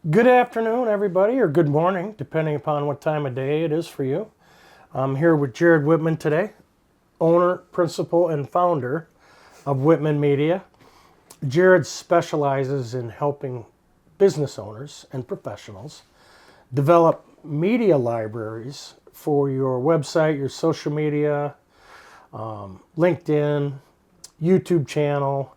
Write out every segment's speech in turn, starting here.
Good afternoon, everybody, or good morning, depending upon what time of day it is for you. I'm here with Jared Whitman today, owner, principal, and founder of Whitman Media. Jared specializes in helping business owners and professionals develop media libraries for your website, your social media, LinkedIn, YouTube channel.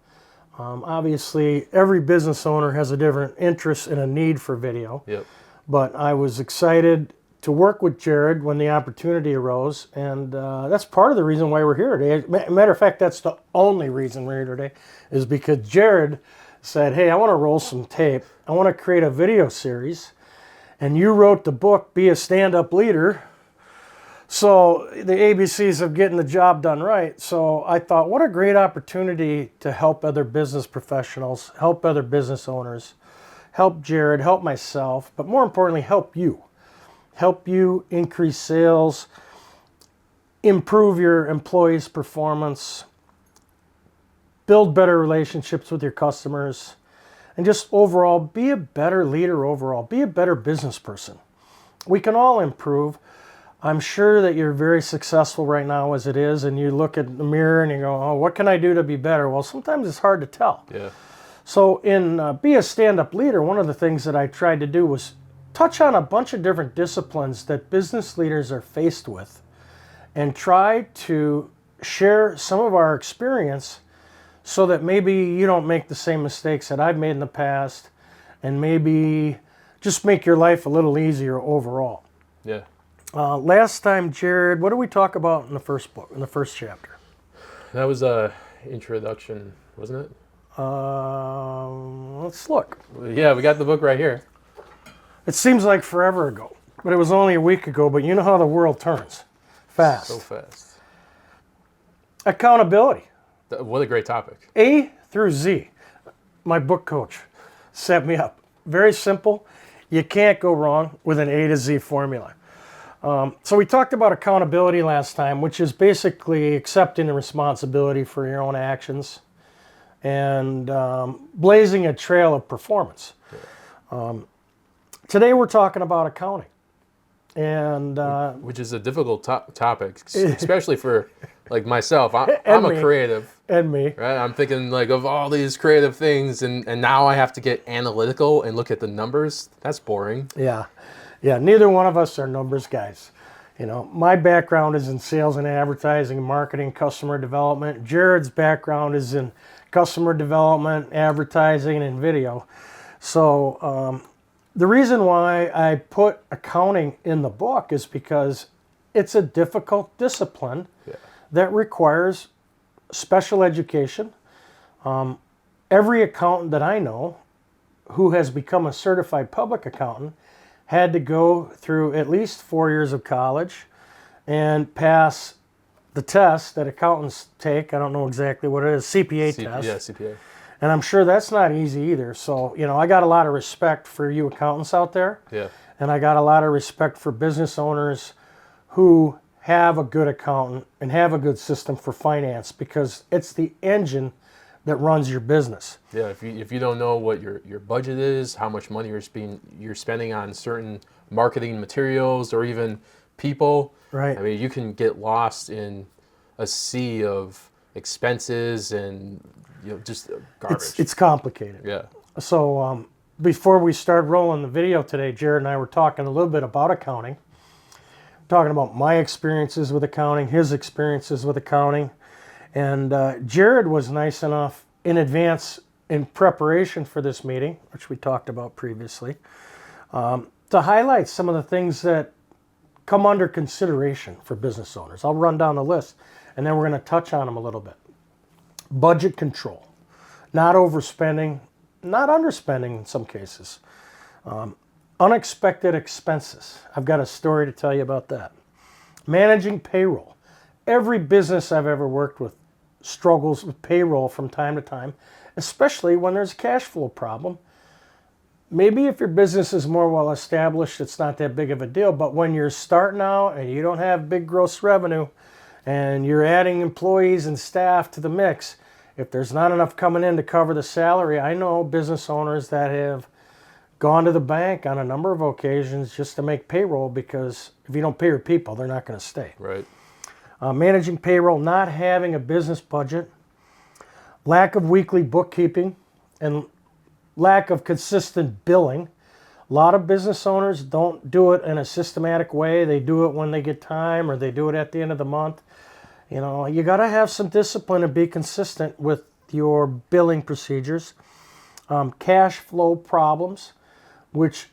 Obviously, every business owner has a different interest and a need for video. Yep. But I was excited to work with Jared when the opportunity arose, and that's part of the reason why we're here today. Matter of fact, that's the only reason we're here today, is because Jared said, hey, I want to roll some tape. I want to create a video series. And you wrote the book, Be a Stand-Up Leader. So the ABCs of getting the job done right. So I thought, what a great opportunity to help other business professionals, help other business owners, help Jared, help myself, but more importantly, help you. Help you increase sales, improve your employees' performance, build better relationships with your customers, and just overall be a better leader overall, be a better business person. We can all improve. I'm sure that you're very successful right now as it is, and you look at the mirror and you go, oh, what can I do to be better? Well, sometimes it's hard to tell. Yeah. So in Be a Stand-Up Leader, one of the things that I tried to do was touch on a bunch of different disciplines that business leaders are faced with and try to share some of our experience so that maybe you don't make the same mistakes that I've made in the past and maybe just make your life a little easier overall. Yeah. Last time, Jared, what did we talk about in the first book, in the first chapter? That was a introduction, wasn't it? Let's look. Yeah, we got the book right here. It seems like forever ago, but it was only a week ago, but you know how the world turns. Fast. So fast. Accountability. What a great topic. A through Z. My book coach set me up. Very simple. You can't go wrong with an A to Z formula. So we talked about accountability last time, which is basically accepting the responsibility for your own actions and blazing a trail of performance. Today we're talking about accounting. And which is a difficult topic, especially for like myself. I'm a creative. And me. Right? I'm thinking like of all these creative things, and now I have to get analytical and look at the numbers. That's boring. Yeah. Yeah, neither one of us are numbers guys. You know, my background is in sales and advertising, marketing, customer development. Jared's background is in customer development, advertising, and video. So the reason why I put accounting in the book is because it's a difficult discipline that requires special education. Every accountant that I know who has become a certified public accountant had to go through at least 4 years of college and pass the test that accountants take. I don't know exactly what it is, CPA test. Yeah, CPA. And I'm sure that's not easy either. So, you know, I got a lot of respect for you accountants out there. Yeah. And I got a lot of respect for business owners who have a good accountant and have a good system for finance, because it's the engine that runs your business. Yeah, if you don't know what your budget is, how much money you're spending on certain marketing materials or even people, Right. I mean, you can get lost in a sea of expenses and just garbage. It's complicated. Yeah. So before we start rolling the video today, Jared and I were talking a little bit about accounting, talking about my experiences with accounting, his experiences with accounting. And Jared was nice enough in advance, in preparation for this meeting, which we talked about previously, to highlight some of the things that come under consideration for business owners. I'll run down the list, and then we're going to touch on them a little bit. Budget control, not overspending, not underspending in some cases. Unexpected expenses. I've got a story to tell you about that. Managing payroll. Every business I've ever worked with struggles with payroll from time to time, especially when there's a cash flow problem. Maybe if your business is more well established, it's not that big of a deal. But when you're starting out and you don't have big gross revenue and you're adding employees and staff to the mix, if there's not enough coming in to cover the salary, I know business owners that have gone to the bank on a number of occasions just to make payroll, because if you don't pay your people, they're not going to stay. Right. Managing payroll, not having a business budget, lack of weekly bookkeeping, and lack of consistent billing. A lot of business owners don't do it in a systematic way. They do it when they get time, or they do it at the end of the month. You know, you got to have some discipline and be consistent with your billing procedures. Cash flow problems, which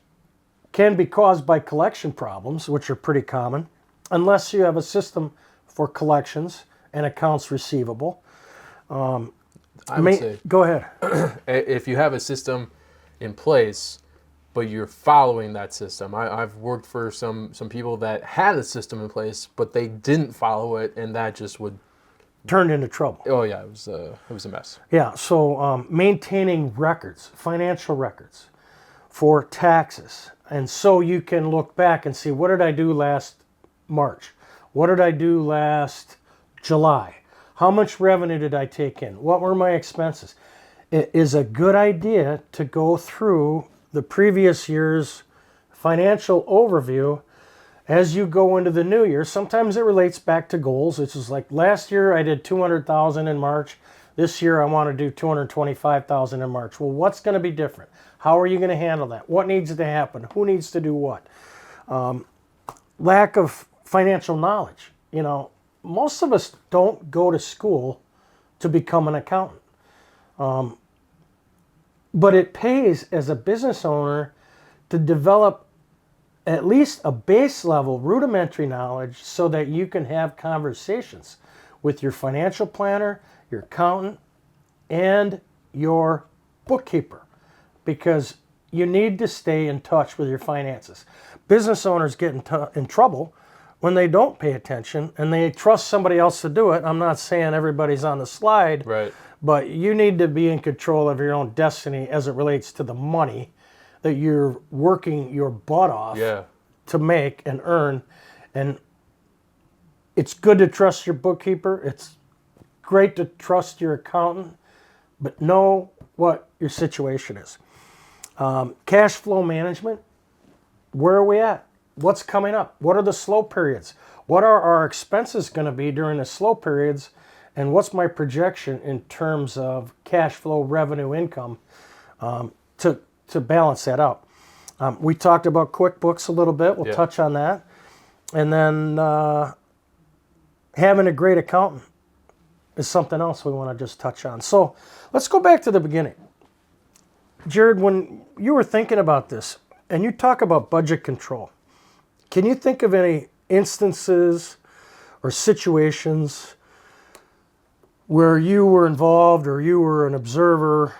can be caused by collection problems, which are pretty common, unless you have a system for collections and accounts receivable. I would say, Go ahead. if you have a system in place, but you're following that system. I've worked for some people that had a system in place, but they didn't follow it, and that just would Turned into trouble. Oh yeah, it was a mess. Yeah, so maintaining records, financial records for taxes. And so you can look back and see, what did I do last March? What did I do last July? How much revenue did I take in? What were my expenses? It is a good idea to go through the previous year's financial overview as you go into the new year. Sometimes it relates back to goals. It's just like, last year I did 200,000 in March. This year I want to do 225,000 in March. Well, what's going to be different? How are you going to handle that? What needs to happen? Who needs to do what? Lack of financial knowledge. You know, most of us don't go to school to become an accountant. But it pays as a business owner to develop at least a base level rudimentary knowledge so that you can have conversations with your financial planner, your accountant, and your bookkeeper, because you need to stay in touch with your finances. Business owners get in trouble when they don't pay attention and they trust somebody else to do it. I'm not saying everybody's on the slide, Right. but you need to be in control of your own destiny as it relates to the money that you're working your butt off to make and earn. And it's good to trust your bookkeeper. It's great to trust your accountant, but know what your situation is. Cash flow management. Where are we at? What's coming up? What are the slow periods? What are our expenses going to be during the slow periods? And what's my projection in terms of cash flow, revenue, income to balance that out? We talked about QuickBooks a little bit. We'll touch on that. And then having a great accountant is something else we want to just touch on. So let's go back to the beginning. Jared, when you were thinking about this and you talk about budget control, can you think of any instances or situations where you were involved or you were an observer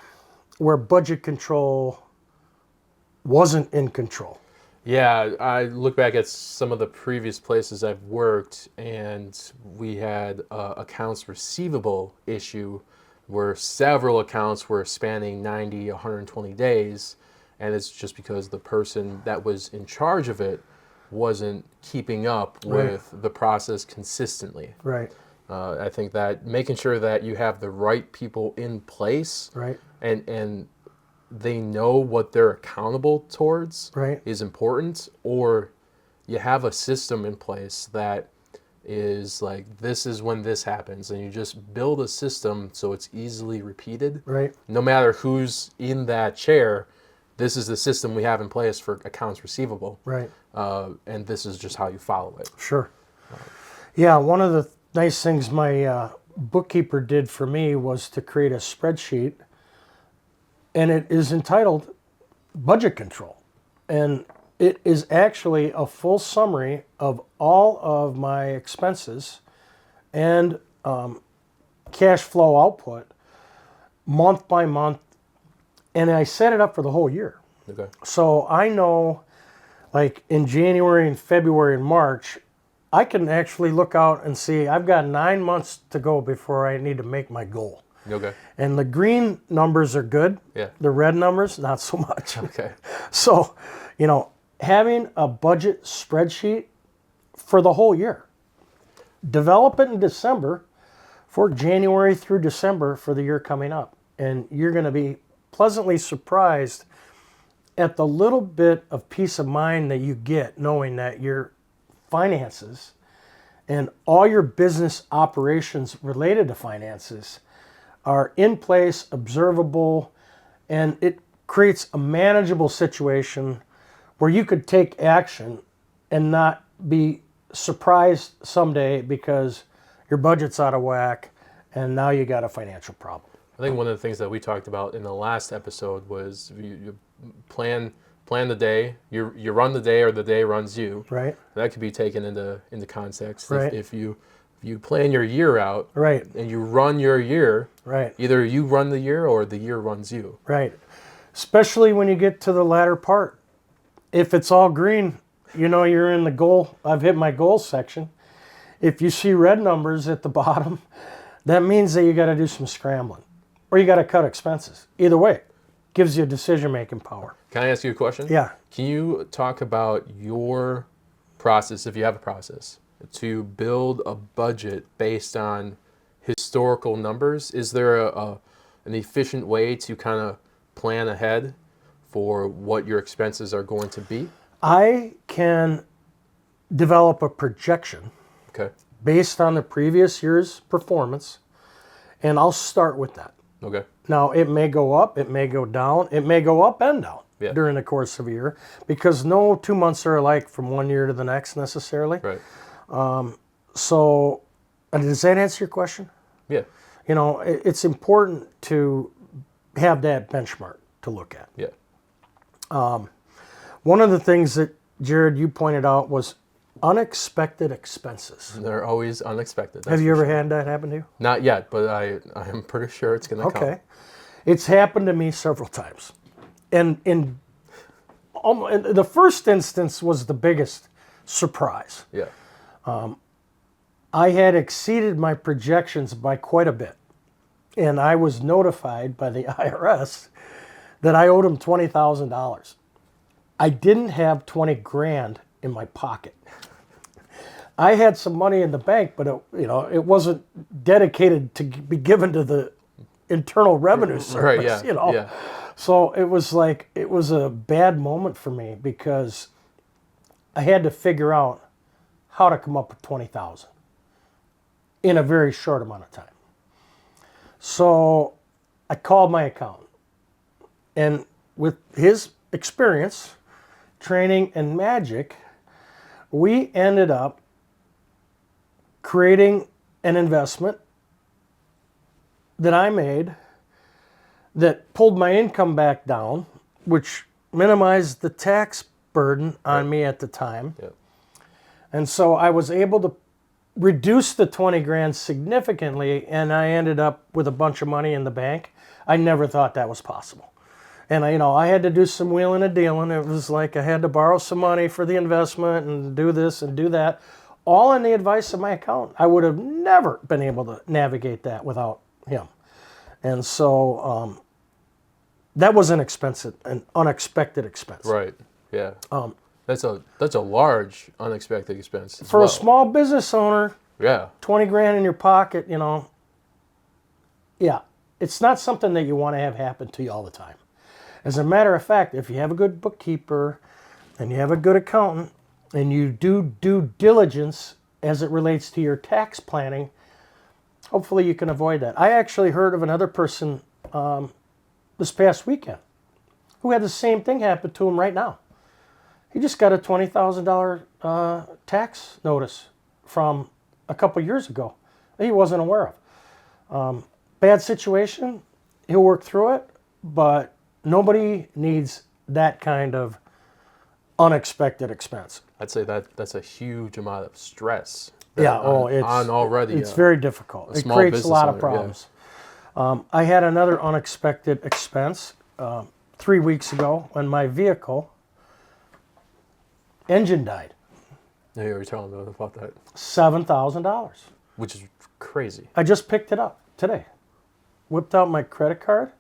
where budget control wasn't in control? Yeah, I look back at some of the previous places I've worked, and we had accounts receivable issue where several accounts were spanning 90, 120 days, and it's just because the person that was in charge of it wasn't keeping up with the process consistently. Right. I think that making sure that you have the right people in place, and they know what they're accountable towards, is important. Or you have a system in place that is like, this is when this happens, and you just build a system so it's easily repeated. No matter who's in that chair, this is the system we have in place for accounts receivable. And this is just how you follow it. Sure. Yeah, one of the nice things my bookkeeper did for me was to create a spreadsheet, and it is entitled Budget Control. And it is actually a full summary of all of my expenses and cash flow output month by month. And I set it up for the whole year. So I know, like in January and February and March, I can actually look out and see I've got 9 months to go before I need to make my goal. And the green numbers are good. The red numbers, not so much. So, you know, having a budget spreadsheet for the whole year. Develop it in December for January through December for the year coming up. And you're going to be pleasantly surprised at the little bit of peace of mind that you get knowing that your finances and all your business operations related to finances are in place, observable, and it creates a manageable situation where you could take action and not be surprised someday because your budget's out of whack and now you got a financial problem. I think one of the things that we talked about in the last episode was you plan the day, you run the day or the day runs you. Right. That could be taken into context. Right. If you plan your year out, right, and you run your year, right, either you run the year or the year runs you. Right. Especially when you get to the latter part. If it's all green, you know you're in the goal. I've hit my goals section. If you see red numbers at the bottom, that means that you got to do some scrambling or you got to cut expenses. Either way, gives you decision-making power. Can I ask you a question? Yeah. Can you talk about your process, if you have a process, to build a budget based on historical numbers? Is there an efficient way to kind of plan ahead for what your expenses are going to be? I can develop a projection based on the previous year's performance, and I'll start with that. Okay. Now, it may go up, it may go down, it may go up and down during the course of a year, because no 2 months are alike from one year to the next necessarily. Right. So, does that answer your question? Yeah. You know, it's important to have that benchmark to look at. Yeah. One of the things that, Jared, you pointed out was unexpected expenses. They're always unexpected. Have you ever had that happen to you? Not yet, but I'm pretty sure it's going to come. Okay. It's happened to me several times. And in the first instance was the biggest surprise. Yeah. I had exceeded my projections by quite a bit. And I was notified by the IRS that I owed them $20,000. I didn't have 20 grand in my pocket. I had some money in the bank, but it wasn't dedicated to be given to the Internal Revenue Service. Right, yeah. So it was a bad moment for me because I had to figure out how to come up with 20,000 in a very short amount of time. So I called my accountant, and with his experience, training, and magic, we ended up creating an investment that I made that pulled my income back down, which minimized the tax burden on me at the time. Yep. And so I was able to reduce the 20 grand significantly, and I ended up with a bunch of money in the bank. I never thought that was possible. And I had to do some wheeling and dealing. It was like I had to borrow some money for the investment and do this and do that, all on the advice of my accountant. I would have never been able to navigate that without him. And so that was an unexpected expense. Right. Yeah. That's a large unexpected expense for a small business owner. Yeah. 20 grand in your pocket, Yeah, it's not something that you want to have happen to you all the time. As a matter of fact, if you have a good bookkeeper and you have a good accountant and you do due diligence as it relates to your tax planning, hopefully you can avoid that. I actually heard of another person this past weekend who had the same thing happen to him right now. He just got a $20,000 tax notice from a couple years ago that he wasn't aware of. Bad situation. He'll work through it, but nobody needs that kind of unexpected expense. I'd say that's a huge amount of stress. Yeah, it's very difficult. It creates a lot of problems. Yeah. I had another unexpected expense 3 weeks ago when my vehicle engine died. Yeah, you were telling me about that. $7,000. Which is crazy. I just picked it up today. Whipped out my credit card.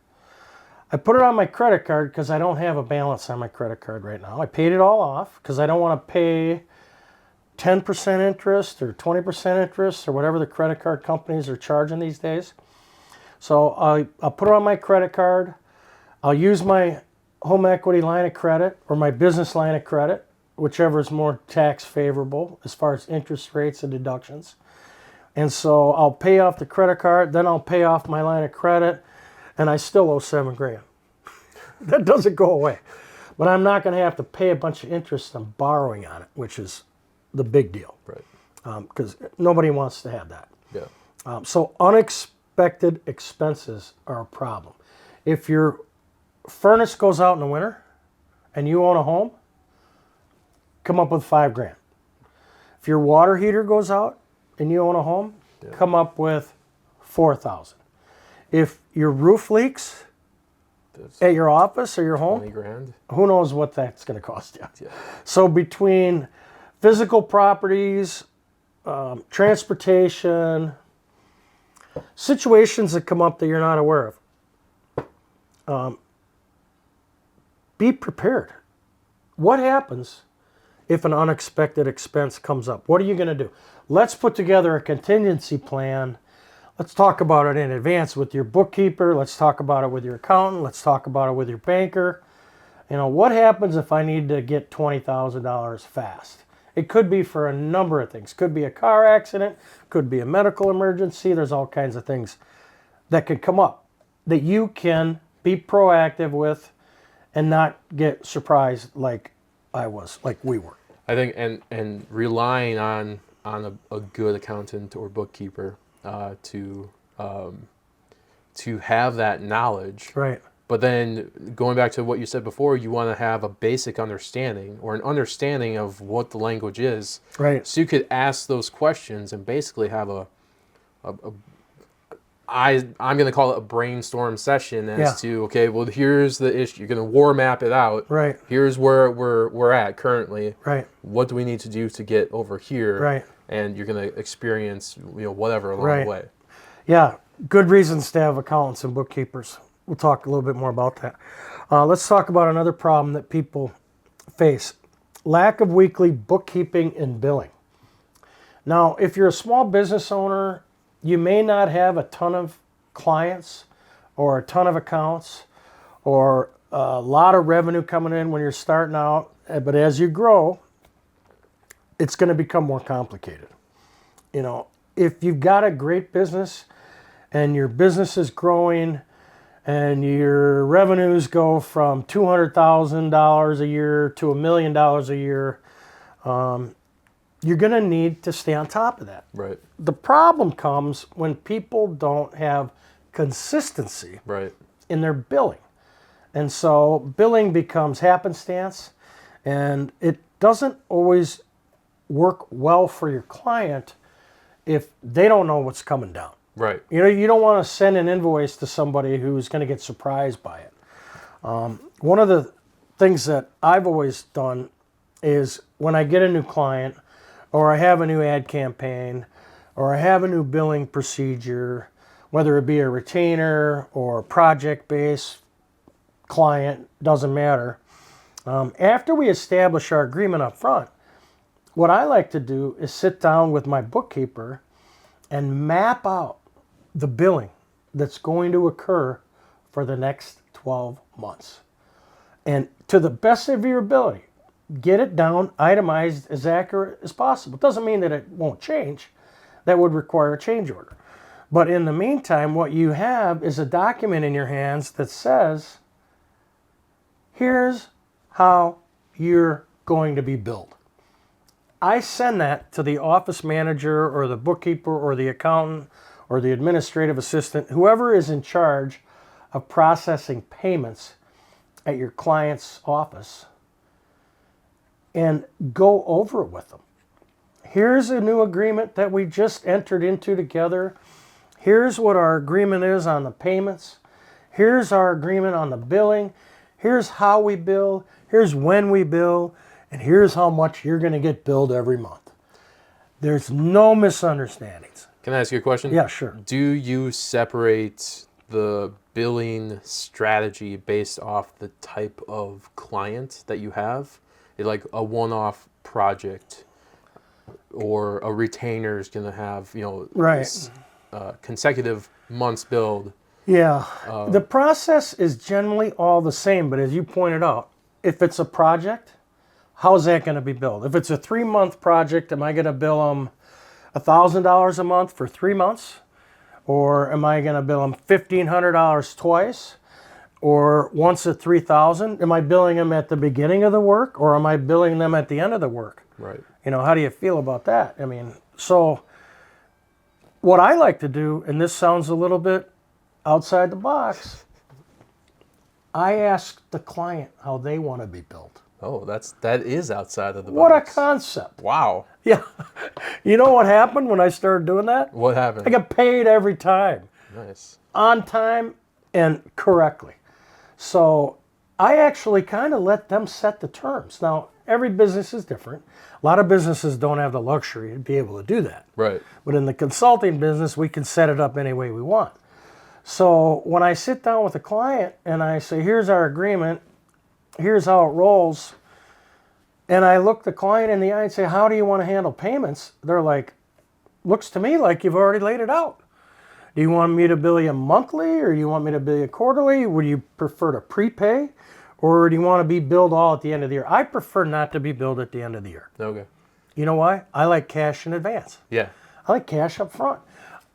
I put it on my credit card because I don't have a balance on my credit card right now. I paid it all off because I don't want to pay 10% interest or 20% interest or whatever the credit card companies are charging these days. So I'll put it on my credit card. I'll use my home equity line of credit or my business line of credit, whichever is more tax favorable as far as interest rates and deductions. And so I'll pay off the credit card, then I'll pay off my line of credit, and I still owe $7,000. That doesn't go away. But I'm not going to have to pay a bunch of interest on borrowing on it, which is the big deal. Right. Because nobody wants to have that. Yeah. So unexpected expenses are a problem. If your furnace goes out in the winter and you own a home, come up with $5,000. If your water heater goes out and you own a home, come up with $4,000. If your roof leaks at your office or your home, $20,000. Who knows what that's going to cost you. Yeah. So between physical properties, transportation, situations that come up that you're not aware of, be prepared. What happens if an unexpected expense comes up? What are you going to do? Let's put together a contingency plan. Let's talk about it in advance with your bookkeeper. Let's talk about it with your accountant. Let's talk about it with your banker. What happens if I need to get $20,000 fast? It could be for a number of things. Could be a car accident. Could be a medical emergency. There's all kinds of things that could come up that you can be proactive with and not get surprised like I was, like we were. I think, and relying on a good accountant or bookkeeper to have that knowledge. Right. But then going back to what you said before, you want to have a basic understanding or an understanding of what the language is. Right. So you could ask those questions and basically have I'm going to call it a brainstorm session as to, okay, well, here's the issue. You're going to war map it out. Right. Here's where we're at currently. Right. What do we need to do to get over here? Right. And you're going to experience, whatever along the way. Yeah. Good reasons to have accountants and bookkeepers. We'll talk a little bit more about that. Let's talk about another problem that people face. Lack of weekly bookkeeping and billing. Now, if you're a small business owner, you may not have a ton of clients or a ton of accounts or a lot of revenue coming in when you're starting out. But as you grow, it's going to become more complicated. If you've got a great business and your business is growing and your revenues go from $200,000 a year to $1 million a year, you're going to need to stay on top of that. Right. The problem comes when people don't have consistency in their billing. And so billing becomes happenstance, and it doesn't always work well for your client if they don't know what's coming down. Right. You don't want to send an invoice to somebody who's going to get surprised by it. One of the things that I've always done is when I get a new client or I have a new ad campaign or I have a new billing procedure, whether it be a retainer or project-based client, doesn't matter. After we establish our agreement up front, what I like to do is sit down with my bookkeeper and map out the billing that's going to occur for the next 12 months. And to the best of your ability, get it down, itemized, as accurate as possible. It doesn't mean that it won't change. That would require a change order. But in the meantime, what you have is a document in your hands that says, here's how you're going to be billed. I send that to the office manager or the bookkeeper or the accountant or the administrative assistant, whoever is in charge of processing payments at your client's office, and go over it with them. Here's a new agreement that we just entered into together. Here's what our agreement is on the payments. Here's our agreement on the billing. Here's how we bill. Here's when we bill. And here's how much you're going to get billed every month. There's no misunderstandings. Can I ask you a question? Yeah, sure. Do you separate the billing strategy based off the type of client that you have? Like a one-off project or a retainer is going to have, consecutive months billed Yeah. The process is generally all the same, but as you pointed out, if it's a project, how's that going to be billed? If it's a 3-month project, am I going to bill them $1,000 a month for 3 months? Or am I going to bill them $1,500 twice? Or once at $3,000? Am I billing them at the beginning of the work, or am I billing them at the end of the work? Right. How do you feel about that? So what I like to do, and this sounds a little bit outside the box, I ask the client how they want to be billed. Oh, that is outside of the box. What a concept. Wow. Yeah. You know what happened when I started doing that? What happened? I got paid every time. Nice. On time and correctly. So I actually kind of let them set the terms. Now, every business is different. A lot of businesses don't have the luxury to be able to do that. Right. But in the consulting business, we can set it up any way we want. So when I sit down with a client and I say, here's our agreement, here's how it rolls, and I look the client in the eye and say, how do you want to handle payments? They're like, looks to me like you've already laid it out. Do you want me to bill you monthly, or do you want me to bill you quarterly? Would you prefer to prepay, or do you want to be billed all at the end of the year? I prefer not to be billed at the end of the year. Okay. You know why? I like cash in advance. Yeah. I like cash up front.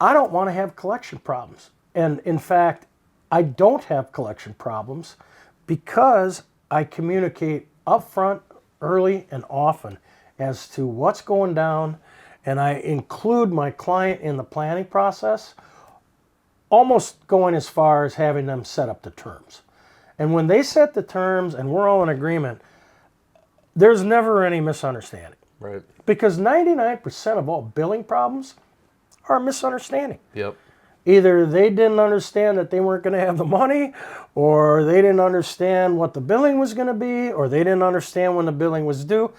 I don't want to have collection problems. And in fact, I don't have collection problems because I communicate upfront, early, and often as to what's going down, and I include my client in the planning process, almost going as far as having them set up the terms. And when they set the terms and we're all in agreement, there's never any misunderstanding. Right. Because 99% of all billing problems are a misunderstanding. Yep. Either they didn't understand that they weren't going to have the money, or they didn't understand what the billing was going to be, or they didn't understand when the billing was due.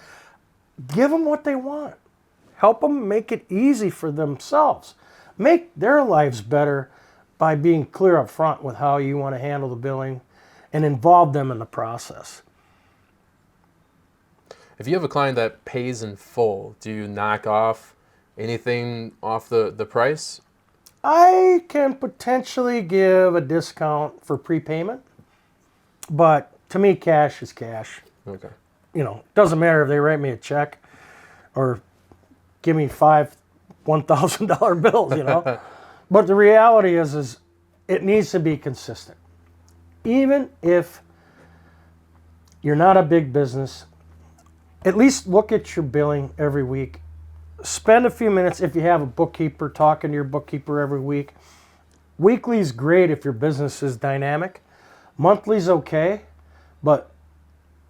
Give them what they want. Help them make it easy for themselves. Make their lives better by being clear up front with how you want to handle the billing and involve them in the process. If you have a client that pays in full, do you knock off anything off the price? I can potentially give a discount for prepayment, but to me, cash is cash. Okay. Doesn't matter if they write me a check or give me 5 $1,000 bills, But the reality is it needs to be consistent. Even if you're not a big business, at least look at your billing every week. Spend a few minutes, if you have a bookkeeper, talking to your bookkeeper every week. Weekly is great if your business is dynamic. Monthly's okay, but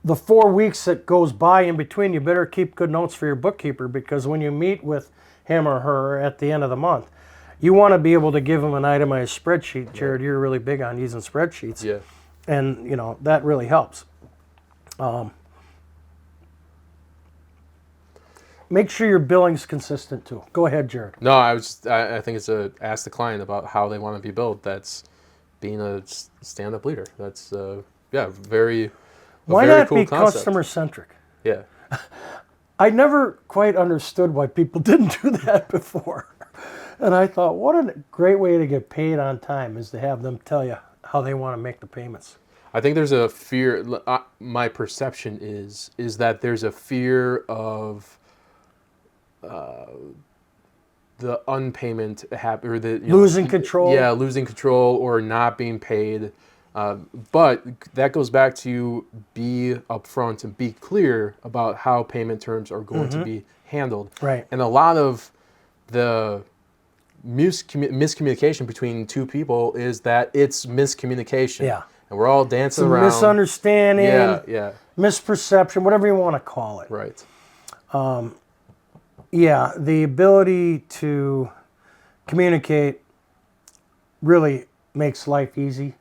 the 4 weeks that goes by in between, you better keep good notes for your bookkeeper, because when you meet with him or her at the end of the month, you want to be able to give them an itemized spreadsheet. Jared, you're really big on using spreadsheets. Yeah. And, that really helps. Make sure your billing's consistent too. Go ahead, Jared. No, I think it's ask the client about how they want to be billed. That's being a stand-up leader. That's very Why very not cool be concept. customer-centric? Yeah. I never quite understood why people didn't do that before. And I thought, what a great way to get paid on time is to have them tell you how they want to make the payments. I think there's a fear. My perception is that there's a fear of the unpayment or the losing control. Yeah, losing control or not being paid. But that goes back to be upfront and be clear about how payment terms are going to be handled. Right. And a lot of the miscommunication between two people is that it's miscommunication. Yeah. And we're all dancing around. Misunderstanding. Yeah. Misperception, whatever you want to call it. Right. Yeah, the ability to communicate really makes life easy.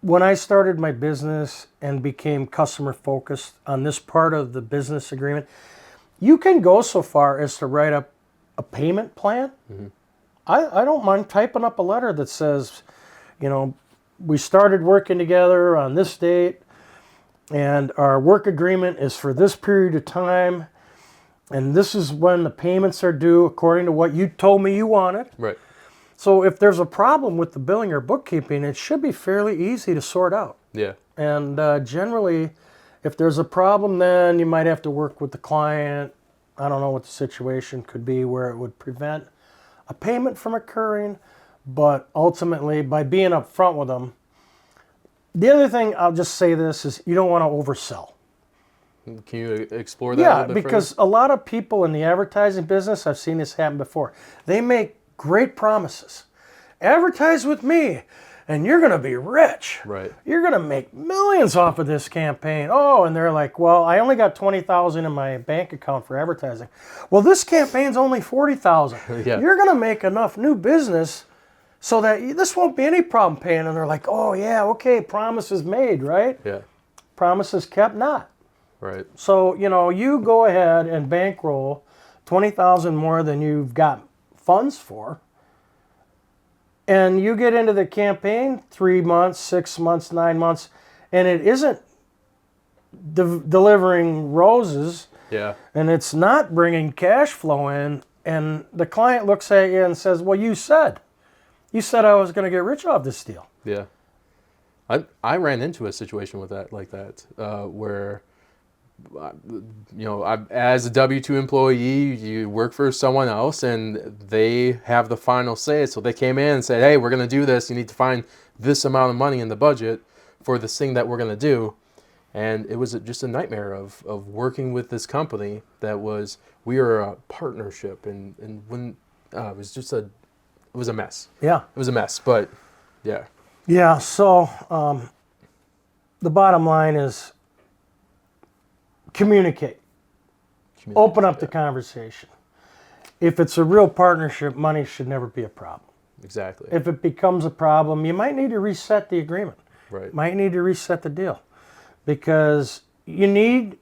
When I started my business and became customer focused on this part of the business agreement, you can go so far as to write up a payment plan. Mm-hmm. I don't mind typing up a letter that says, we started working together on this date, and our work agreement is for this period of time, and this is when the payments are due according to what you told me you wanted. Right. So if there's a problem with the billing or bookkeeping, it should be fairly easy to sort out. Yeah. And generally, if there's a problem, then you might have to work with the client. I don't know what the situation could be where it would prevent a payment from occurring, but ultimately, by being upfront with them, the other thing, I'll just say this, is you don't want to oversell. Can you explore that a little bit because further? a lot of people in the advertising business, I've seen this happen before, they make great promises. Advertise with me, and you're going to be rich. Right. You're going to make millions off of this campaign. Oh, and they're like, well, I only got $20,000 in my bank account for advertising. Well, this campaign's only $40,000. Yeah. You're going to make enough new business so that this won't be any problem paying. And they're like, oh, yeah, okay, promises made, right? Yeah. Promises kept, not. Right. So, you go ahead and bankroll $20,000 more than you've got funds for. And you get into the campaign 3 months, 6 months, 9 months, and it isn't delivering roses. Yeah. And it's not bringing cash flow in. And the client looks at you and says, well, you said I was going to get rich off this deal. Yeah. I ran into a situation with that, like that, where, as a W-2 employee, you work for someone else and they have the final say. So they came in and said, hey, we're going to do this. You need to find this amount of money in the budget for this thing that we're going to do. And it was just a nightmare of working with this company we were a partnership. And when it was a mess. Yeah. It was a mess, but yeah. Yeah, so the bottom line is communicate. Open up the conversation. If it's a real partnership, money should never be a problem. Exactly. If it becomes a problem, you might need to reset the agreement. Right. Might need to reset the deal. Because you need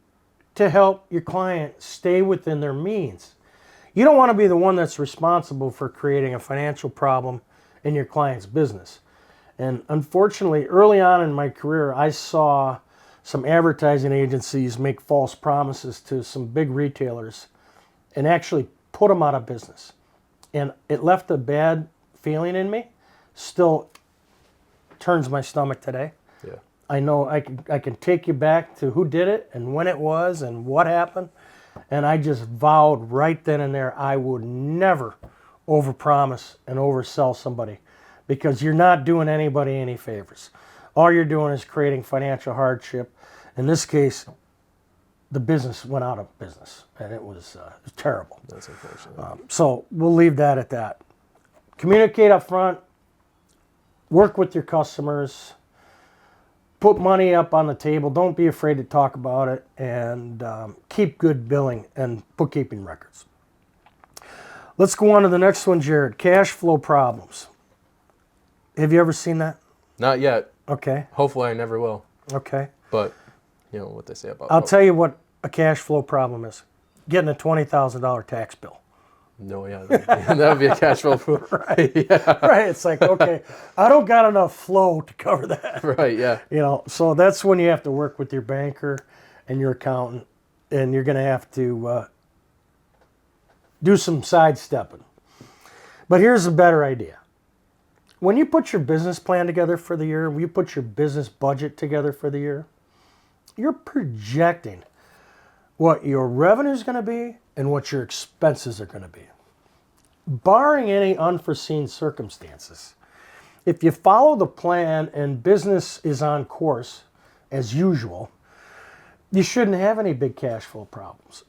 to help your client stay within their means. You don't want to be the one that's responsible for creating a financial problem in your client's business. And unfortunately, early on in my career, I saw some advertising agencies make false promises to some big retailers and actually put them out of business. And it left a bad feeling in me. Still turns my stomach today. Yeah. I know I can take you back to who did it and when it was and what happened. And I just vowed right then and there I would never overpromise and oversell somebody, because you're not doing anybody any favors. All you're doing is creating financial hardship. In this case, the business went out of business, and it was terrible. That's unfortunate. So we'll leave that at that. Communicate up front. Work with your customers. Put money up on the table. Don't be afraid to talk about it, and keep good billing and bookkeeping records. Let's go on to the next one, Jared. Cash flow problems. Have you ever seen that? Not yet. Okay. Hopefully I never will. Okay. But you know what they say about I'll tell you what a cash flow problem is. Getting a $20,000 tax bill. No, yeah. That would be a cash flow problem. Right. Yeah. Right. It's like, okay, I don't got enough flow to cover that. Right, yeah. So that's when you have to work with your banker and your accountant, and you're going to have to do some sidestepping. But here's a better idea. When you put your business plan together for the year, when you put your business budget together for the year, you're projecting what your revenue is going to be and what your expenses are going to be. Barring any unforeseen circumstances, if you follow the plan and business is on course as usual, you shouldn't have any big cash flow problems.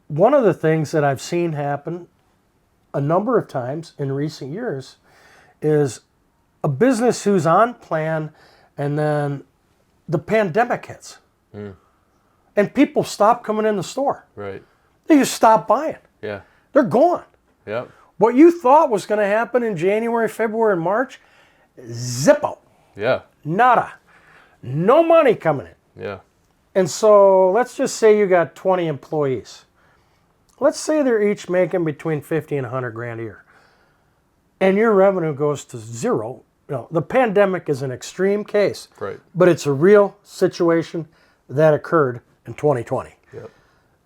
One of the things that I've seen happen a number of times in recent years is a business who's on plan, and then the pandemic hits. And people stop coming in the store. Right. They just stop buying. Yeah. They're gone. Yep. What you thought was going to happen in January, February, and March, zippo. Yeah. Nada. No money coming in. Yeah. And so let's just say you got 20 employees. Let's say they're each making between 50 and 100 grand a year. And your revenue goes to zero. The pandemic is an extreme case. Right. But it's a real situation that occurred in 2020. Yep.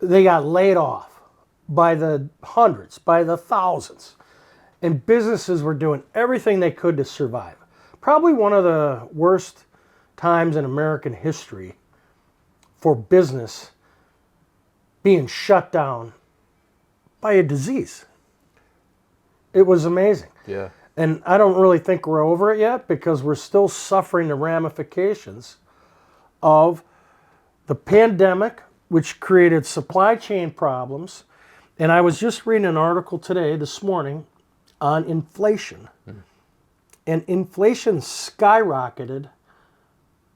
They got laid off by the hundreds, by the thousands. And businesses were doing everything they could to survive. Probably one of the worst times in American history for business being shut down by a disease. It was amazing. Yeah. And I don't really think we're over it yet because we're still suffering the ramifications of the pandemic, which created supply chain problems. And I was just reading an article this morning, on inflation. And inflation skyrocketed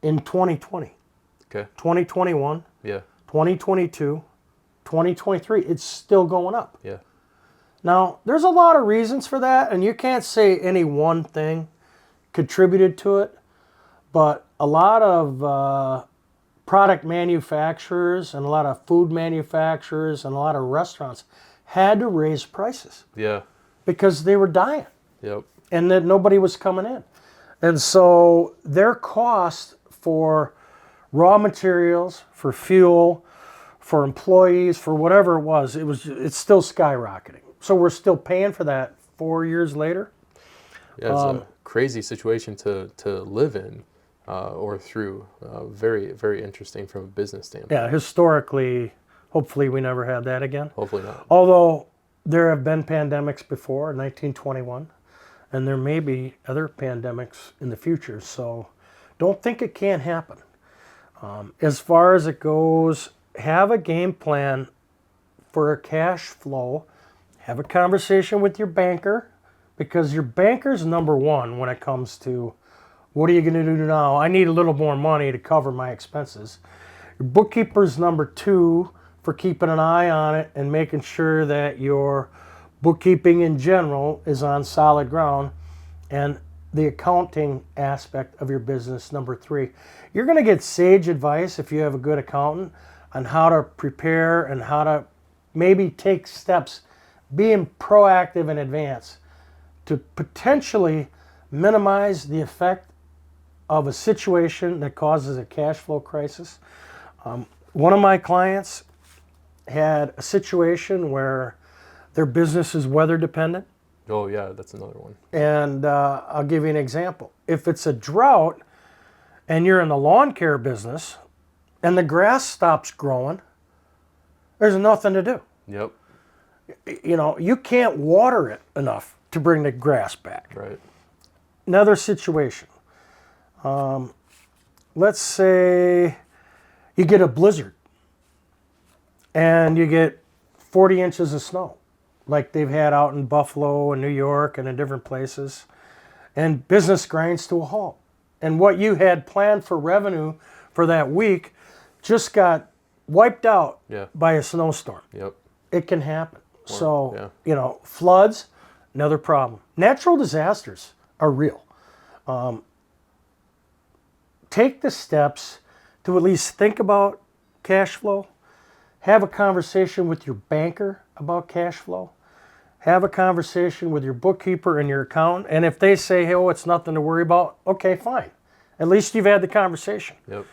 in 2020. Okay. 2021. Yeah. 2022. 2023. It's still going up. Yeah. Now, there's a lot of reasons for that, and you can't say any one thing contributed to it, but a lot of product manufacturers and a lot of food manufacturers and a lot of restaurants had to raise prices. Yeah. Because they were dying. Yep. And that nobody was coming in. And so their cost for raw materials, for fuel, for employees, for whatever it was, it's still skyrocketing. So we're still paying for that 4 years later. Yeah, it's a crazy situation to live in or through. Very, very interesting from a business standpoint. Yeah, historically, hopefully we never had that again. Hopefully not. Although there have been pandemics before, 1921, and there may be other pandemics in the future. So don't think it can't happen. As far as it goes, have a game plan for a cash flow. Have a conversation with your banker, because your banker's number one when it comes to what are you going to do now? I need a little more money to cover my expenses. Your bookkeeper's number two for keeping an eye on it and making sure that your bookkeeping in general is on solid ground. And the accounting aspect of your business, number three. You're going to get sage advice if you have a good accountant on how to prepare and how to maybe take steps, being proactive in advance to potentially minimize the effect of a situation that causes a cash flow crisis. One of my clients had a situation where their business is weather dependent. Oh, yeah, that's another one. And I'll give you an example. If it's a drought and you're in the lawn care business and the grass stops growing, there's nothing to do. Yep. You know, you can't water it enough to bring the grass back. Right. Another situation. Let's say you get a blizzard and you get 40 inches of snow, like they've had out in Buffalo and New York and in different places, and business grinds to a halt. And what you had planned for revenue for that week just got wiped out by a snowstorm. Yep. It can happen. You know, floods, another problem. Natural disasters are real. Take the steps to at least think about cash flow. Have a conversation with your banker about cash flow. Have a conversation with your bookkeeper and your accountant. And if they say, hey, oh, it's nothing to worry about, okay, fine. At least you've had the conversation. Yep.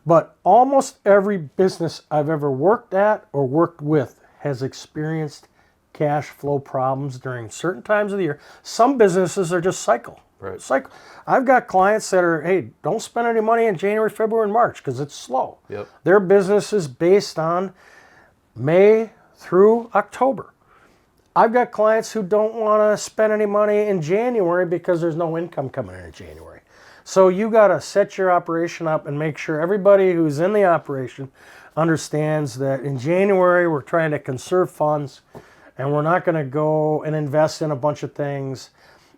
But almost every business I've ever worked at or worked with has experienced cash flow problems during certain times of the year. Some businesses are just cycle. Right. Cycle. I've got clients that are, hey, don't spend any money in January, February, and March because it's slow. Yep. Their business is based on May through October. I've got clients who don't want to spend any money in January because there's no income coming in January. So you got to set your operation up and make sure everybody who's in the operation understands that in January we're trying to conserve funds and we're not going to go and invest in a bunch of things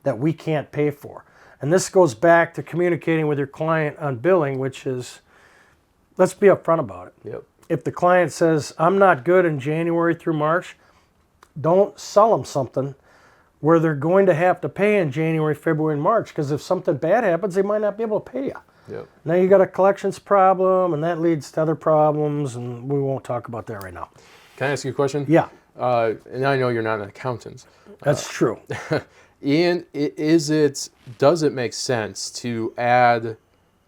that we can't pay for. And this goes back to communicating with your client on billing, which is, let's be upfront about it. Yep. If the client says, I'm not good in January through March, don't sell them something where they're going to have to pay in January, February, and March, because if something bad happens, they might not be able to pay you. Yep. Now you got a collections problem, and that leads to other problems, and we won't talk about that right now. Can I ask you a question? Yeah. And I know you're not an accountant. That's true. Ian, does it make sense to add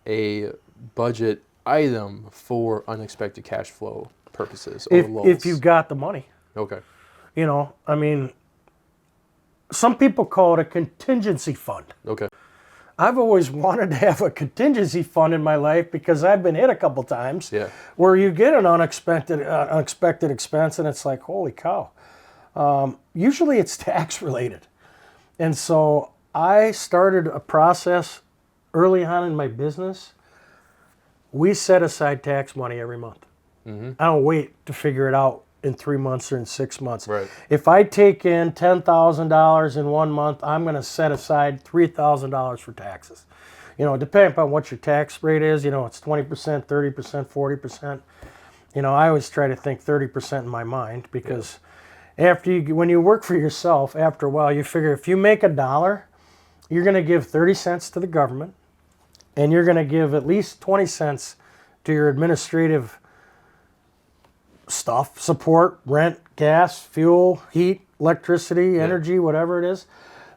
a budget item for unexpected cash flow purposes or lulls? If you've got the money. Okay. You know, I mean, some people call it a contingency fund. Okay. I've always wanted to have a contingency fund in my life because I've been hit a couple times where you get an unexpected expense and it's like, holy cow. Usually it's tax related. And so I started a process early on in my business. We set aside tax money every month. I don't wait to figure it out in 3 months or in 6 months. Right. If I take in $10,000 in 1 month, I'm going to set aside $3,000 for taxes. You know, depending upon what your tax rate is, you know, it's 20%, 30%, 40%. You know, I always try to think 30% in my mind because when you work for yourself, after a while, you figure if you make $1, you're going to give 30 cents to the government and you're going to give at least 20 cents to your administrative stuff, support, rent, gas, fuel, heat, electricity, energy, whatever it is.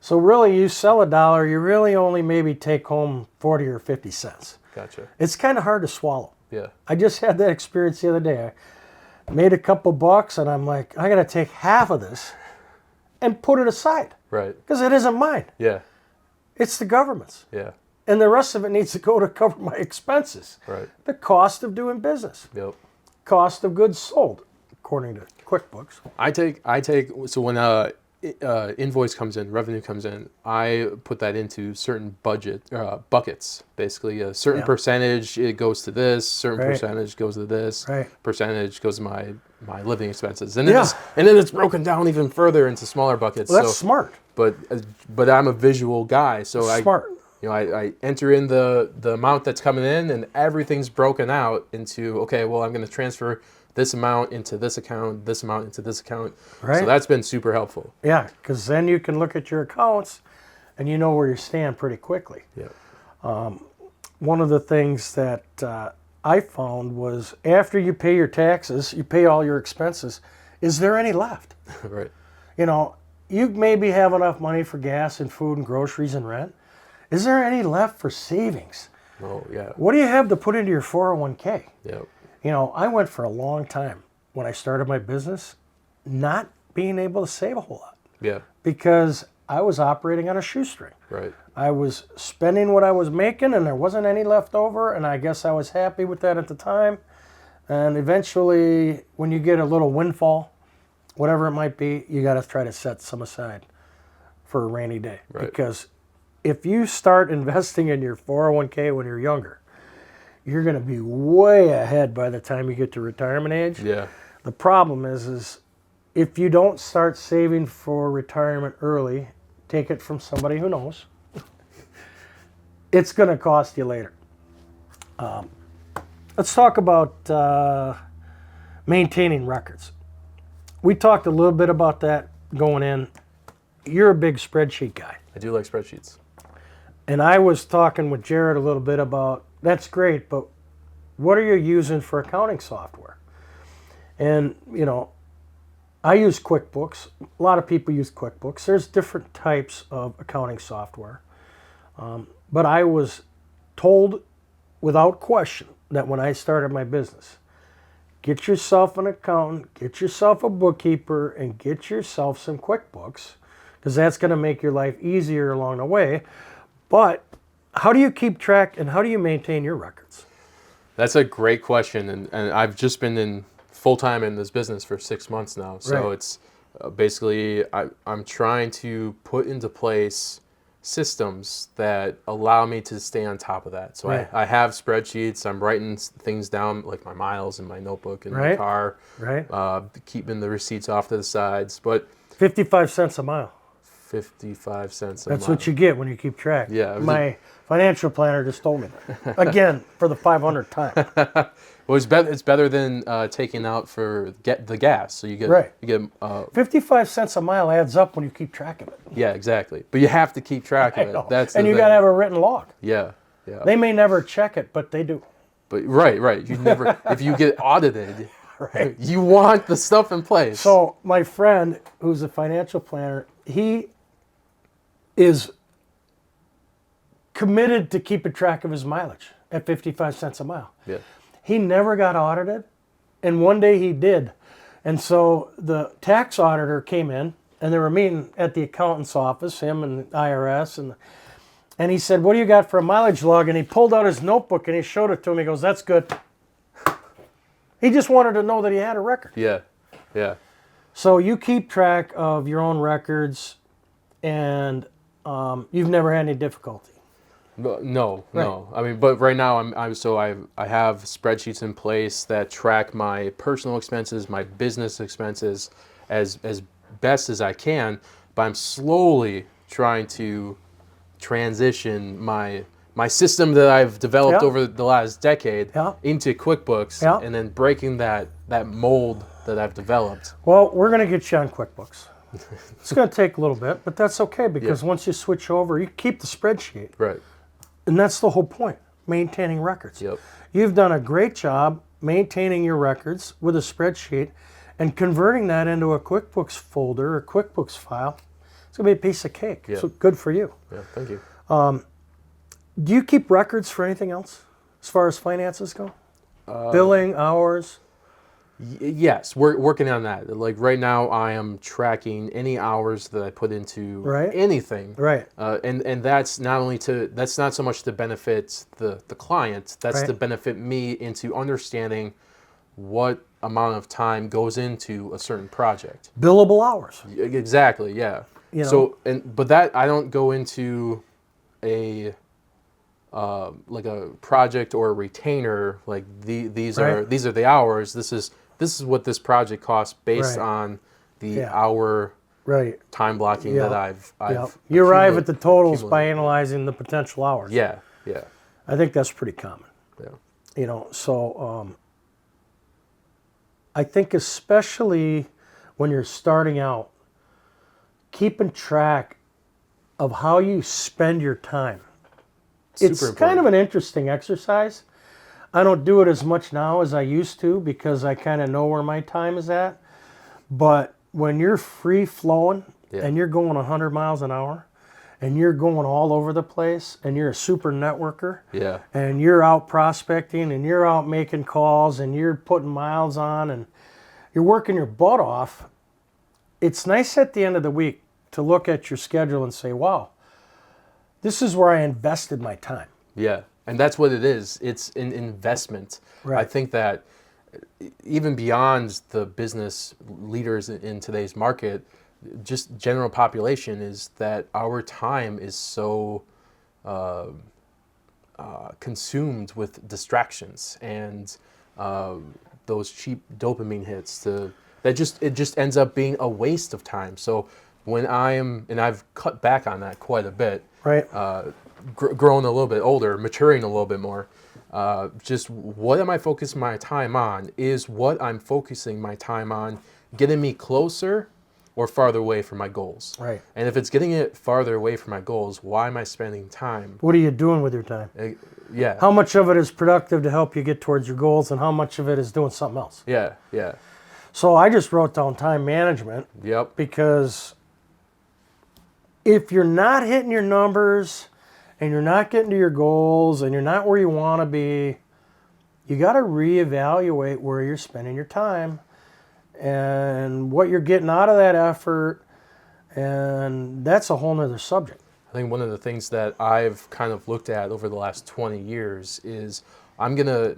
So really, you sell $1, you really only maybe take home 40 or 50 cents. Gotcha. It's kind of hard to swallow. Yeah. I just had that experience the other day. I made a couple bucks and I'm like, I got to take half of this and put it aside. Right. Because it isn't mine. Yeah. It's the government's. Yeah. And the rest of it needs to go to cover my expenses. Right. The cost of doing business. Yep. Cost of goods sold, according to QuickBooks. I take so when invoice comes in, revenue comes in, I put that into certain buckets. Basically, a certain percentage it goes to this, certain percentage goes to this, percentage goes to my living expenses, and then it's broken down even further into smaller buckets. Well, that's smart. But I'm a visual guy, so smart. I enter in the amount that's coming in, and everything's broken out into, okay, well, I'm going to transfer this amount into this account, this amount into this account. Right. So that's been super helpful. Yeah, because then you can look at your accounts and you know where you stand pretty quickly. Yeah. One of the things that I found was after you pay your taxes, you pay all your expenses, is there any left? Right. You know, you maybe have enough money for gas and food and groceries and rent. Is there any left for savings? Oh, yeah. What do you have to put into your 401k? Yeah. You know, I went for a long time when I started my business not being able to save a whole lot. Yeah. Because I was operating on a shoestring. Right. I was spending what I was making and there wasn't any left over, and I guess I was happy with that at the time. And eventually, when you get a little windfall, whatever it might be, you got to try to set some aside for a rainy day. Right. Because if you start investing in your 401k when you're younger, you're going to be way ahead by the time you get to retirement age. Yeah. The problem is if you don't start saving for retirement early, take it from somebody who knows, it's going to cost you later. Let's talk about maintaining records. We talked a little bit about that going in. You're a big spreadsheet guy. I do like spreadsheets. And I was talking with Jared a little bit about, that's great, but what are you using for accounting software? And, you know, I use QuickBooks. A lot of people use QuickBooks. There's different types of accounting software. But I was told without question that when I started my business, get yourself an accountant, get yourself a bookkeeper, and get yourself some QuickBooks, because that's going to make your life easier along the way. But how do you keep track and how do you maintain your records? That's a great question. And I've just been in full-time in this business for 6 months now. So it's basically I'm trying to put into place systems that allow me to stay on top of that. So I have spreadsheets. I'm writing things down, like my miles in my notebook in my car. Keeping the receipts off to the sides. But 55 cents a mile. 55 cents a That's mile. what you get when you keep track. Yeah. My financial planner just told me that. Again, for the 500th time. Well, it's better than taking out for the gas. So you get 55 cents a mile adds up when you keep track of it. Yeah, exactly. But you have to keep track of it. That's and you got to have a written log. Yeah. They may never check it, but they do. But right. You never if you get audited, you want the stuff in place. So my friend, who's a financial planner, he is committed to keeping track of his mileage at 55 cents a mile. Yeah. He never got audited, and one day he did. And so the tax auditor came in and they were meeting at the accountant's office, him and the IRS, and he said, "What do you got for a mileage log?" And he pulled out his notebook and he showed it to him. He goes, "That's good." He just wanted to know that he had a record. Yeah, yeah. So you keep track of your own records, and you've never had any difficulty. No. I mean, but right now I have spreadsheets in place that track my personal expenses, my business expenses as best as I can. But I'm slowly trying to transition my system that I've developed over the last decade into QuickBooks, and then breaking that mold that I've developed. Well, we're going to get you on QuickBooks. It's going to take a little bit, but that's okay, because once you switch over, you keep the spreadsheet. Right. And that's the whole point, maintaining records. Yep. You've done a great job maintaining your records with a spreadsheet and converting that into a QuickBooks folder or QuickBooks file. It's going to be a piece of cake. Yep. So good for you. Yeah, thank you. Do you keep records for anything else as far as finances go? Billing, hours? Yes, we're working on that. Like right now, I am tracking any hours that I put into anything. Right. And that's that's not so much to benefit the client. That's to benefit me into understanding what amount of time goes into a certain project. Billable hours. Exactly. Yeah. You know? So but that I don't go into a like a project or a retainer. Like these are the hours. This is what this project costs based on the hour time blocking that I've You arrive at the totals by analyzing the potential hours. Yeah. I think that's pretty common. Yeah. You know, so I think especially when you're starting out, keeping track of how you spend your time. It's kind of an interesting exercise. I don't do it as much now as I used to because I kind of know where my time is at. But when you're free flowing and you're going 100 miles an hour and you're going all over the place and you're a super networker and you're out prospecting and you're out making calls and you're putting miles on and you're working your butt off, it's nice at the end of the week to look at your schedule and say, wow, this is where I invested my time. Yeah. And that's what it is. It's an investment. Right. I think that even beyond the business leaders in today's market, just general population, is that our time is so consumed with distractions and those cheap dopamine hits. It just ends up being a waste of time. So when and I've cut back on that quite a bit. Right. Growing a little bit older, maturing a little bit more, just what am I focusing my time on? Is what I'm focusing my time on getting me closer or farther away from my goals? Right. And if it's getting it farther away from my goals, why am I spending time? What are you doing with your time? Yeah. How much of it is productive to help you get towards your goals and how much of it is doing something else? Yeah. So I just wrote down time management. Yep. Because if you're not hitting your numbers and you're not getting to your goals and you're not where you want to be, you got to reevaluate where you're spending your time and what you're getting out of that effort. And that's a whole nother subject. I think one of the things that I've kind of looked at over the last 20 years is I'm going to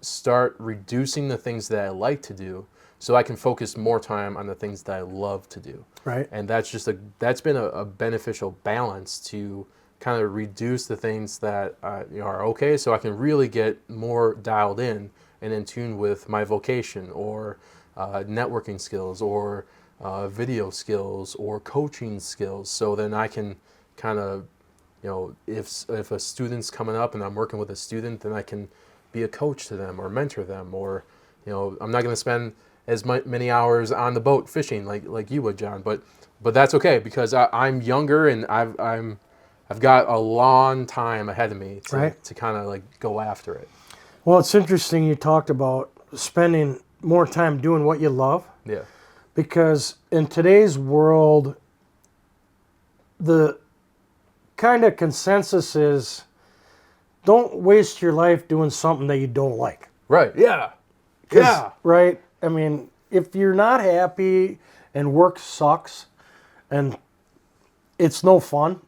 start reducing the things that I like to do so I can focus more time on the things that I love to do. Right. And that's been a beneficial balance to kind of reduce the things that are okay, so I can really get more dialed in and in tune with my vocation or networking skills or video skills or coaching skills. So then I can kind of, if a student's coming up and I'm working with a student, then I can be a coach to them or mentor them, or I'm not going to spend as many hours on the boat fishing like you would, John, but that's okay because I'm younger and I've got a long time ahead of me to kind of like go after it. Well, it's interesting you talked about spending more time doing what you love. Yeah. Because in today's world, the kind of consensus is don't waste your life doing something that you don't like. Right. Yeah. Yeah. Right. I mean, if you're not happy and work sucks and it's no fun,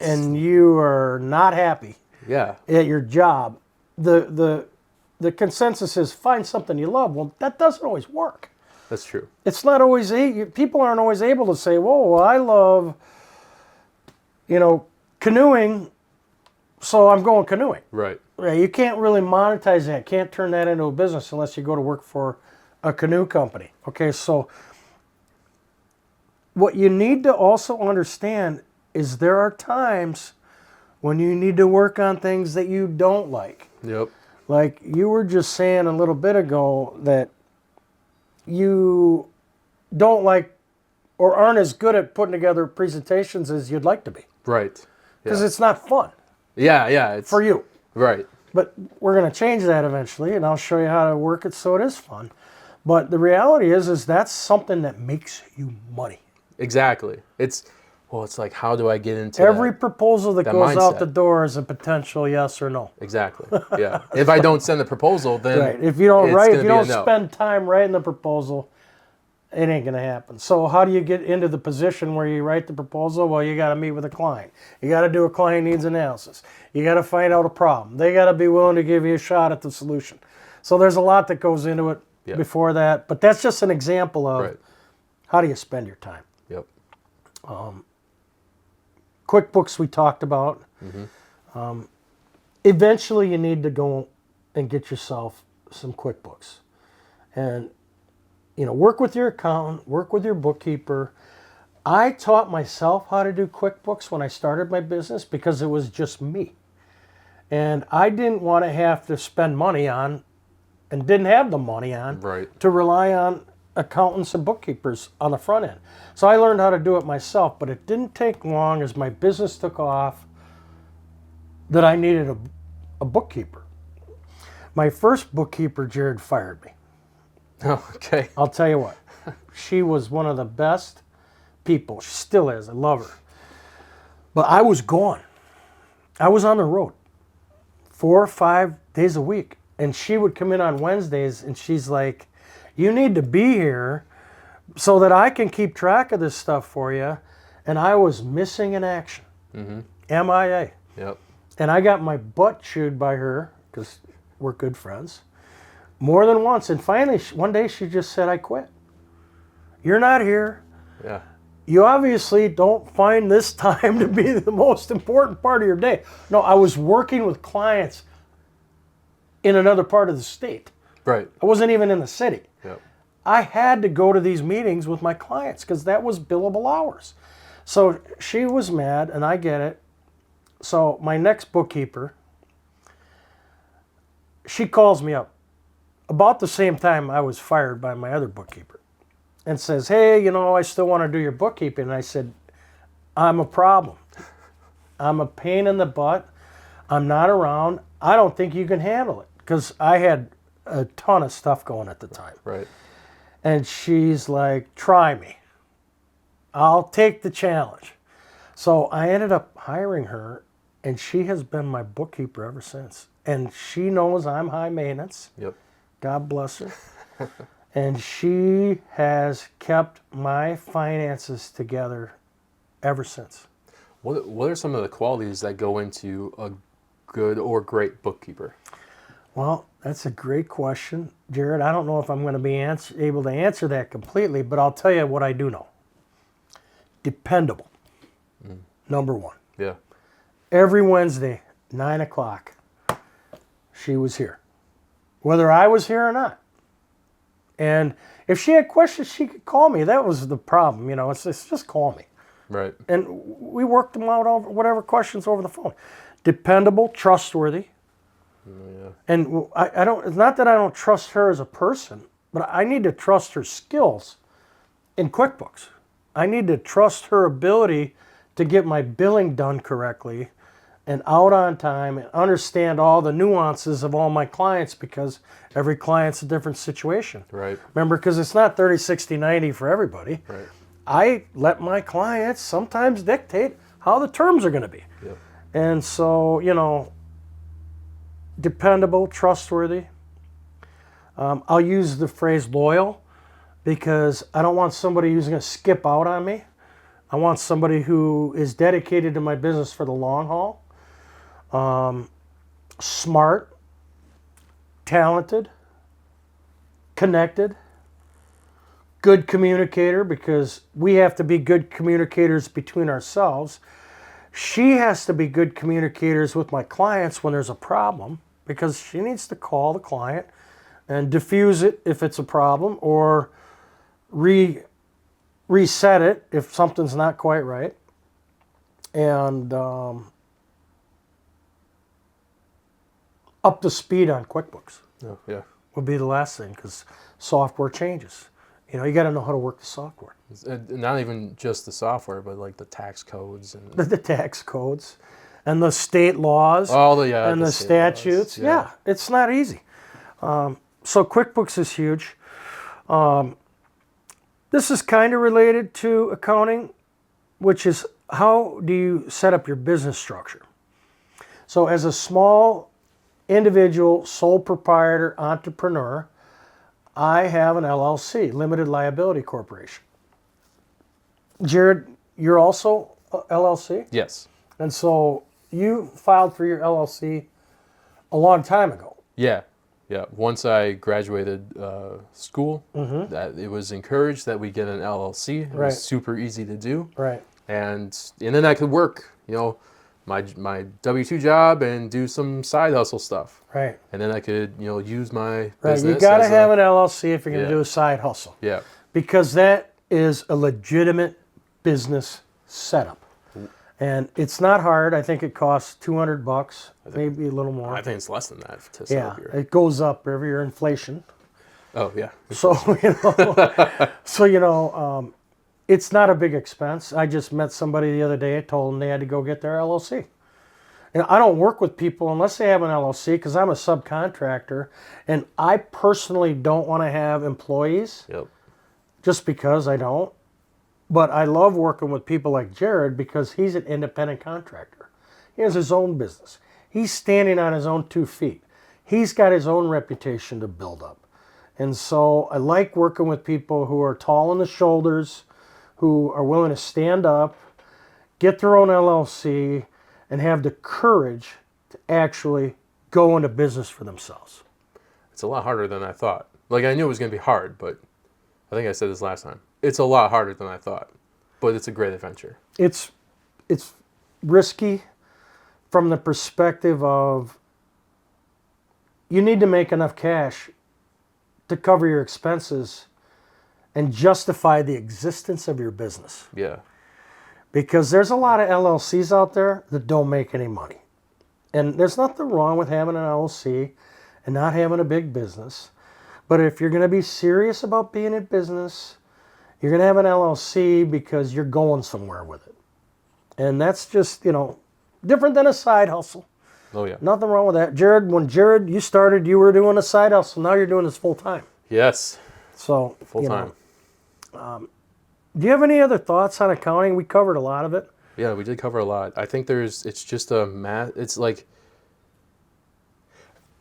and you are not happy at your job, the consensus is find something you love. Well, that doesn't always work. That's true. It's not always, people aren't always able to say, whoa, well, I love, canoeing, so I'm going canoeing. Right. You can't really monetize that. Can't turn that into a business unless you go to work for a canoe company. Okay, so what you need to also understand is there are times when you need to work on things that you don't like. Yep. Like you were just saying a little bit ago that you don't like or aren't as good at putting together presentations as you'd like to be. Right. Because it's not fun. Yeah, it's for you. Right. But we're going to change that eventually, and I'll show you how to work it so it is fun. But the reality is that's something that makes you money. Exactly. It's like, how do I get into every proposal that goes mindset out the door is a potential yes or no. Exactly. Yeah. If I don't send the proposal, then right. If you don't spend time writing the proposal, it ain't going to happen. So how do you get into the position where you write the proposal? Well, you got to meet with a client. You got to do a client needs analysis. You got to find out a problem. They got to be willing to give you a shot at the solution. So there's a lot that goes into it before that. But that's just an example of how do you spend your time. Yep. QuickBooks we talked about. Mm-hmm. Eventually you need to go and get yourself some QuickBooks. And work with your accountant, work with your bookkeeper. I taught myself how to do QuickBooks when I started my business because it was just me. And I didn't want to have to spend money on, and didn't have the money on, to rely on accountants and bookkeepers on the front end. So I learned how to do it myself, but it didn't take long as my business took off that I needed a bookkeeper. My first bookkeeper, Jared, fired me. Oh, okay. I'll tell you what. She was one of the best people. She still is. I love her. But I was gone. I was on the road 4 or 5 days a week. And she would come in on Wednesdays and she's like, you need to be here so that I can keep track of this stuff for you. And I was missing in action. Mm-hmm. MIA. Yep. And I got my butt chewed by her because we're good friends. More than once. And finally, one day she just said, I quit. You're not here. Yeah. You obviously don't find this time to be the most important part of your day. No, I was working with clients in another part of the state. Right. I wasn't even in the city. Yep. I had to go to these meetings with my clients because that was billable hours. So she was mad, and I get it. So my next bookkeeper, she calls me up about the same time I was fired by my other bookkeeper and says, hey, I still want to do your bookkeeping. And I said, I'm a problem. I'm a pain in the butt. I'm not around. I don't think you can handle it because I had a ton of stuff going at the time. Right. And she's like, try me. I'll take the challenge. So I ended up hiring her, and she has been my bookkeeper ever since. And she knows I'm high maintenance. Yep. God bless her. And she has kept my finances together ever since. What are some of the qualities that go into a good or great bookkeeper? Well, that's a great question, Jared. I don't know if I'm going to be able to answer that completely, but I'll tell you what I do know. Dependable. Number one. Yeah. Every Wednesday, 9 o'clock, she was here. Whether I was here or not. And if she had questions, she could call me. That was the problem, It's just call me. Right. And we worked them out over whatever questions over the phone. Dependable, trustworthy. Yeah. And I don't. It's not that I don't trust her as a person, but I need to trust her skills in QuickBooks. I need to trust her ability to get my billing done correctly and out on time and understand all the nuances of all my clients because every client's a different situation. Right. Remember, because it's not 30, 60, 90 for everybody. Right. I let my clients sometimes dictate how the terms are going to be. Yep. And so, dependable, trustworthy. I'll use the phrase loyal because I don't want somebody who's going to skip out on me I want somebody who is dedicated to my business for the long haul, smart, talented, connected, good communicator, because we have to be good communicators between ourselves. She has to be good communicators with my clients when there's a problem, because she needs to call the client and diffuse it if it's a problem, or reset it if something's not quite right. And up to speed on QuickBooks. Oh, yeah. Would be the last thing, because software changes. You know, you got to know how to work the software. Not even just the software, but like the tax codes and The tax codes and the state laws and the statutes. Yeah, it's not easy. So QuickBooks is huge. This is kind of related to accounting, which is how do you set up your business structure? So as a small individual, sole proprietor, entrepreneur, I have an LLC, Limited Liability Corporation. Jared, you're also LLC? Yes. And so you filed for your LLC a long time ago. Yeah. Yeah. Once I graduated school, that it was encouraged that we get an LLC. It was super easy to do. Right. And then I could work, you know, my W-2 job and do some side hustle stuff. Right. And then I could, you know, use my Right. business. You got to have an LLC if you're going to do a side hustle. Yeah. Because that is a legitimate business setup. And it's not hard. I think it costs $200, maybe a little more. I think it's less than that to set up here. It goes up every year, inflation. Oh, yeah. So, it's not a big expense. I just met somebody the other day. I told them they had to go get their LLC. And I don't work with people unless they have an LLC, because I'm a subcontractor, and I personally don't want to have employees. Yep. Just because I don't. But I love working with people like Jared, because he's an independent contractor. He has his own business. He's standing on his own 2 feet. He's got his own reputation to build up. And so I like working with people who are tall in the shoulders, who are willing to stand up, get their own LLC, and have the courage to actually go into business for themselves. It's a lot harder than I thought. Like, I knew it was going to be hard, but I think I said this last time. It's a lot harder than I thought, but it's a great adventure. It's risky from the perspective of you need to make enough cash to cover your expenses and justify the existence of your business. Yeah. Because there's a lot of LLCs out there that don't make any money. And there's nothing wrong with having an LLC and not having a big business. But if you're going to be serious about being in business, you're going to have an LLC because you're going somewhere with it. And that's just, different than a side hustle. Oh, yeah. Nothing wrong with that. Jared, when you started, you were doing a side hustle. Now you're doing this full time. Yes. So, full time. Do you have any other thoughts on accounting? We covered a lot of it. Yeah, we did cover a lot. I think it's just it's like,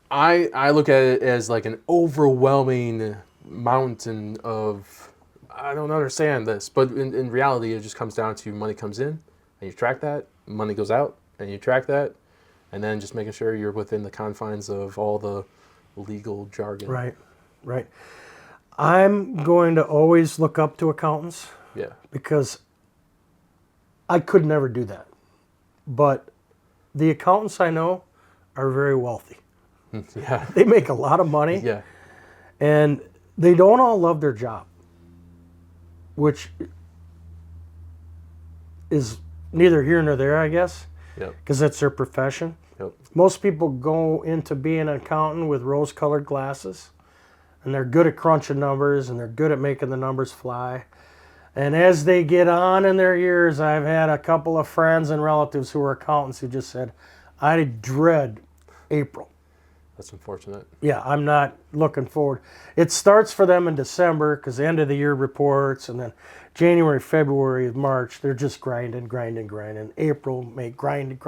I look at it as like an overwhelming mountain of, I don't understand this, but in reality, it just comes down to money comes in and you track that, money goes out and you track that, and then just making sure you're within the confines of all the legal jargon. Right. I'm going to always look up to accountants. Yeah. Because I could never do that. But the accountants I know are very wealthy. Yeah. They make a lot of money. Yeah. And they don't all love their job, which is neither here nor there, I guess. Yep. Because that's their profession. Yep. Most people go into being an accountant with rose-colored glasses, and they're good at crunching numbers, and they're good at making the numbers fly. And as they get on in their years, I've had a couple of friends and relatives who are accountants who just said, I dread April. That's unfortunate. Yeah, I'm not looking forward. It starts for them in December because the end of the year reports, and then January, February, March, they're just grinding. April, May, grind.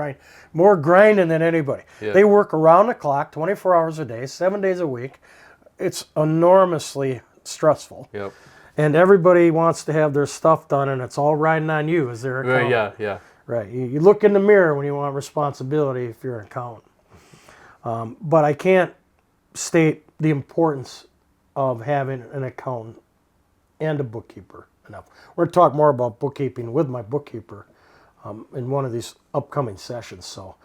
More grinding than anybody. Yeah. They work around the clock, 24 hours a day, 7 days a week. It's enormously stressful. Yep. And everybody wants to have their stuff done, and it's all riding on you as their accountant. Yeah. Right. You look in the mirror when you want responsibility if you're an accountant. But I can't state the importance of having an accountant and a bookkeeper enough. We're going to talk more about bookkeeping with my bookkeeper in one of these upcoming sessions. So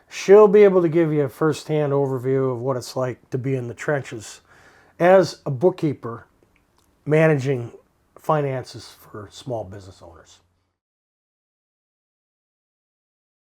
she'll be able to give you a first-hand overview of what it's like to be in the trenches as a bookkeeper managing finances for small business owners.